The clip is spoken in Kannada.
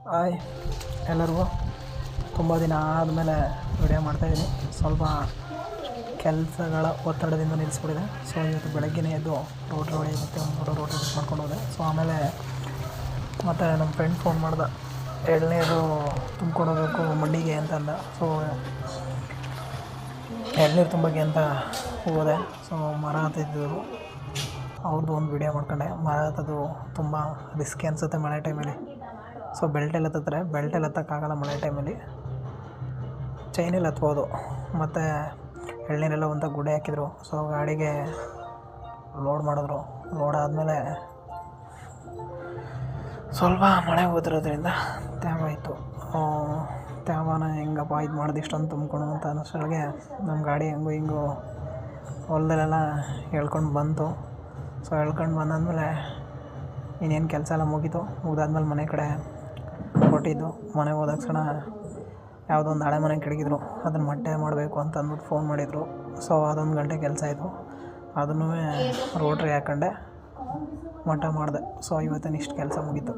ಹಾಯ್ ಎಲ್ಲರಿಗೂ. ತುಂಬ ದಿನ ಆದಮೇಲೆ ವಿಡಿಯೋ ಮಾಡ್ತಾಯಿದ್ದೀನಿ. ಸ್ವಲ್ಪ ಕೆಲಸಗಳ ಒತ್ತಡದಿಂದ ನಿಲ್ಲಿಸ್ಬಿಟ್ಟಿದೆ. ಸೊ ಇವತ್ತು ಬೆಳಗ್ಗೆನೇ ಎದ್ದು ರೋಟ್ರಿ ಹೊಡಿ ಮತ್ತು ಒಂದು ರೋಟ್ರಿ ಬಿಟ್ಟು ಮಾಡ್ಕೊಂಡು ಹೋದೆ. ಸೊ ಆಮೇಲೆ ಮತ್ತು ನಮ್ಮ ಫ್ರೆಂಡ್ ಫೋನ್ ಮಾಡ್ದೆ, ಎಳ್ನೀರು ತುಂಬ್ಕೊಂಡು ಹೋಗಬೇಕು ಮಂಡಿಗೆ ಅಂತ ಅಂದ. ಸೊ ಎಳ್ನೀರು ತುಂಬಕ್ಕೆ ಅಂತ ಹೋದೆ. ಸೊ ಮರ ಹತ್ತಿದ್ರು, ಅವ್ರದ್ದು ಒಂದು ವಿಡಿಯೋ ಮಾಡ್ಕೊಂಡೆ. ಮರ ಹತ್ತೋದು ತುಂಬ ರಿಸ್ಕಿ ಅನಿಸುತ್ತೆ ಮಳೆ ಟೈಮಲ್ಲಿ. ಸೊ ಬೆಲ್ಟಲ್ಲಿ ಹತ್ತುತ್ತಾರೆ, ಬೆಲ್ಟಲ್ಲಿ ಹತ್ತಕ್ಕಾಗಲ್ಲ ಮಳೆ ಟೈಮಲ್ಲಿ, ಚೈನಲ್ಲಿ ಹತ್ಬೋದು. ಮತ್ತು ಎಳ್ನೀರೆಲ್ಲ ಒಂದು ಗುಡ್ಡೆ ಹಾಕಿದ್ರು. ಸೊ ಗಾಡಿಗೆ ಲೋಡ್ ಮಾಡಿದ್ರು. ಲೋಡ್ ಆದಮೇಲೆ ಸ್ವಲ್ಪ ಮಳೆ ಹೋದಿರೋದ್ರಿಂದ ತ್ಯಾವಾಯಿತು. ತ್ಯಾವನ ಹೆಂಗಪ್ಪ ಇದು ಮಾಡಿದೆ ಇಷ್ಟೊಂದು ತುಂಬ್ಕೊಂಡು ಅಂತ ಅನ್ನೋಷ್ಟರೊಳಗೆ ನಮ್ಮ ಗಾಡಿ ಹೆಂಗೋ ಹಿಂಗೋ ಹೊಲದಲ್ಲೆಲ್ಲ ಎಳ್ಕೊಂಡು ಬಂತು. ಸೊ ಎಳ್ಕೊಂಡು ಬಂದಾದಮೇಲೆ ಇನ್ನೇನು ಕೆಲಸ ಎಲ್ಲ ಮುಗಿದಾದ್ಮೇಲೆ ಮನೆ ಕಡೆ ಹೊರಟಿದ್ದು. ಮನೆಗೆ ಹೋದ ತಕ್ಷಣ ಯಾವುದೋ ಒಂದು ಹಳೆ ಮನೆ ಕೆಡಗಿದ್ರು, ಅದನ್ನು ಮಟ್ಟೆ ಮಾಡಬೇಕು ಅಂತ ಅಂದ್ಬಿಟ್ಟು ಫೋನ್ ಮಾಡಿದರು. ಸೊ ಅದೊಂದು ಗಂಟೆ ಕೆಲಸ ಆಯಿತು. ಅದನ್ನೂ ರೋಟ್ರಿ ಹಾಕೊಂಡೆ ಮಟ್ಟ ಮಾಡಿದೆ. ಸೊ ಇವತ್ತಿನ ಇಷ್ಟು ಕೆಲಸ ಮುಗೀತು.